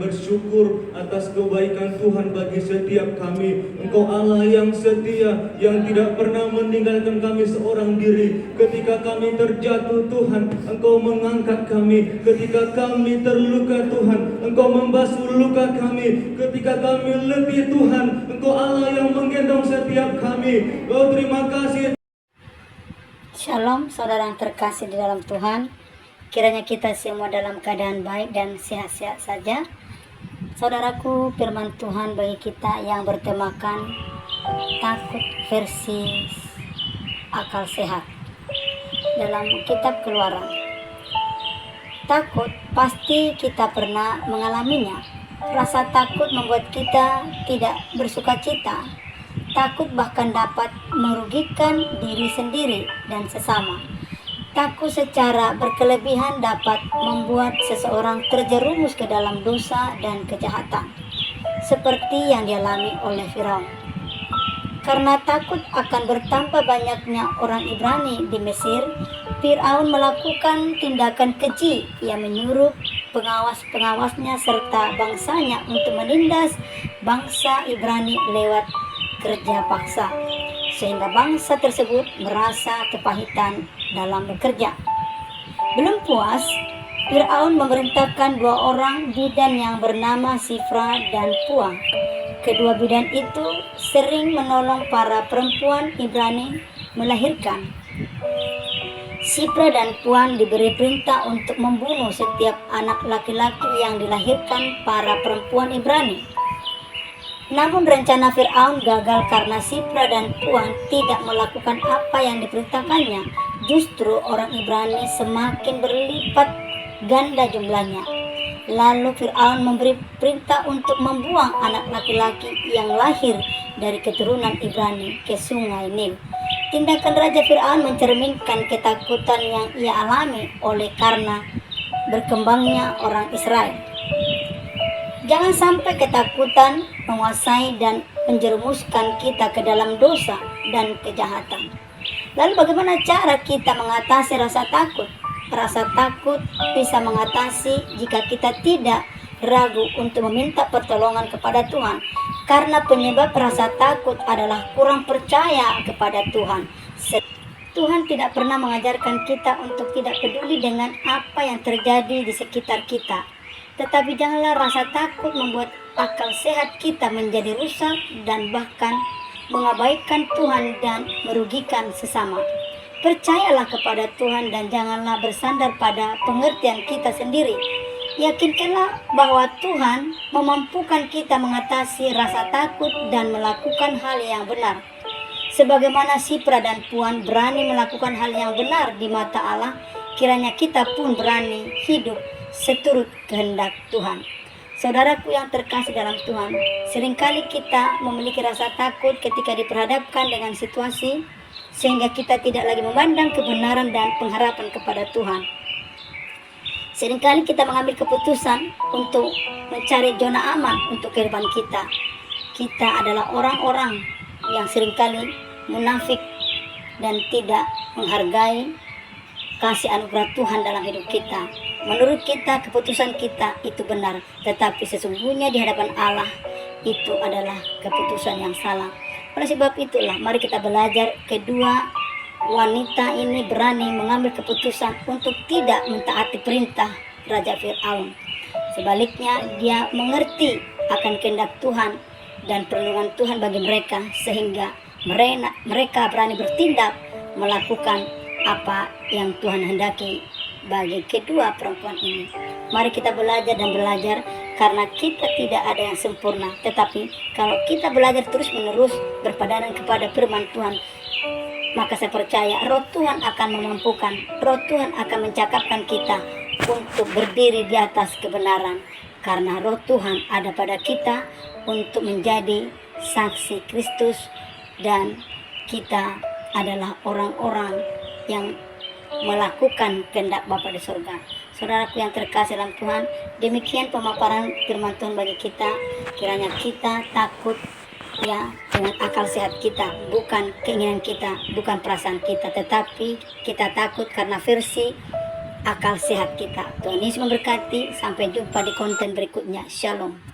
bersyukur atas kebaikan Tuhan bagi setiap kami. Engkau Allah yang setia, yang tidak pernah meninggalkan kami seorang diri. Ketika kami terjatuh Tuhan, Engkau mengangkat kami. Ketika kami terluka Tuhan, Engkau membasuh luka kami. Ketika kami letih Tuhan, Engkau Allah yang menggendong setiap kami. Oh, terima kasih. Shalom saudara yang terkasih di dalam Tuhan. Kiranya kita semua dalam keadaan baik dan sehat-sehat saja. Saudaraku, firman Tuhan bagi kita yang bertemakan takut versi akal sehat dalam kitab Keluaran. Takut pasti kita pernah mengalaminya. Rasa takut membuat kita tidak bersuka cita. Takut bahkan dapat merugikan diri sendiri dan sesama. Takut secara berkelebihan dapat membuat seseorang terjerumus ke dalam dosa dan kejahatan, seperti yang dialami oleh Firaun. Karena takut akan bertambah banyaknya orang Ibrani di Mesir, Firaun melakukan tindakan keji. Ia menyuruh pengawas-pengawasnya serta bangsanya untuk menindas bangsa Ibrani lewat kerja paksa, sehingga bangsa tersebut merasa kepahitan dalam bekerja. Belum puas, Firaun memerintahkan 2 orang bidan yang bernama Sifra dan Pua. Kedua bidan itu sering menolong para perempuan Ibrani melahirkan. Sifra dan Puan diberi perintah untuk membunuh setiap anak laki-laki yang dilahirkan para perempuan Ibrani. Namun rencana Firaun gagal karena Sifra dan Puan tidak melakukan apa yang diperintahkannya. Justru orang Ibrani semakin berlipat ganda jumlahnya. Lalu Firaun memberi perintah untuk membuang anak laki-laki yang lahir dari keturunan Ibrani ke sungai Nil. Tindakan Raja Firaun mencerminkan ketakutan yang ia alami oleh karena berkembangnya orang Israel. Jangan sampai ketakutan menguasai dan menjerumuskan kita ke dalam dosa dan kejahatan. Lalu bagaimana cara kita mengatasi rasa takut? Rasa takut bisa mengatasi jika kita tidak ragu untuk meminta pertolongan kepada Tuhan. Karena penyebab rasa takut adalah kurang percaya kepada Tuhan. Tuhan tidak pernah mengajarkan kita untuk tidak peduli dengan apa yang terjadi di sekitar kita. Tetapi janganlah rasa takut membuat akal sehat kita menjadi rusak dan bahkan mengabaikan Tuhan dan merugikan sesama. Percayalah kepada Tuhan dan janganlah bersandar pada pengertian kita sendiri. Yakinkanlah bahwa Tuhan memampukan kita mengatasi rasa takut dan melakukan hal yang benar. Sebagaimana Sifra dan Puan berani melakukan hal yang benar di mata Allah, kiranya kita pun berani hidup seturut kehendak Tuhan. Saudaraku yang terkasih dalam Tuhan, seringkali kita memiliki rasa takut ketika diperhadapkan dengan situasi sehingga kita tidak lagi memandang kebenaran dan pengharapan kepada Tuhan. Seringkali kita mengambil keputusan untuk mencari zona aman untuk kehidupan kita. Kita adalah orang-orang yang seringkali munafik dan tidak menghargai kasih anugerah Tuhan dalam hidup kita. Menurut kita, keputusan kita itu benar, tetapi sesungguhnya di hadapan Allah itu adalah keputusan yang salah. Oleh sebab itulah, mari kita belajar kedua wanita ini berani mengambil keputusan untuk tidak mentaati perintah Raja Fir'aun. Sebaliknya, dia mengerti akan kehendak Tuhan dan perlindungan Tuhan bagi mereka, sehingga mereka berani bertindak melakukan apa yang Tuhan hendaki bagi kedua perempuan ini. Mari kita belajar dan belajar, karena kita tidak ada yang sempurna, tetapi kalau kita belajar terus menerus berpadanan kepada firman Tuhan, maka saya percaya roh Tuhan akan memampukan, roh Tuhan akan mencakapkan kita untuk berdiri di atas kebenaran, karena roh Tuhan ada pada kita untuk menjadi saksi Kristus, dan kita adalah orang-orang yang melakukan kehendak Bapa di surga. Saudaraku yang terkasih dalam Tuhan, demikian pemaparan firman Tuhan bagi kita. Kiranya kita takut ya dengan akal sehat kita, bukan keinginan kita, bukan perasaan kita, tetapi kita takut karena versi akal sehat kita. Tuhan Yesus memberkati. Sampai jumpa di konten berikutnya. Shalom.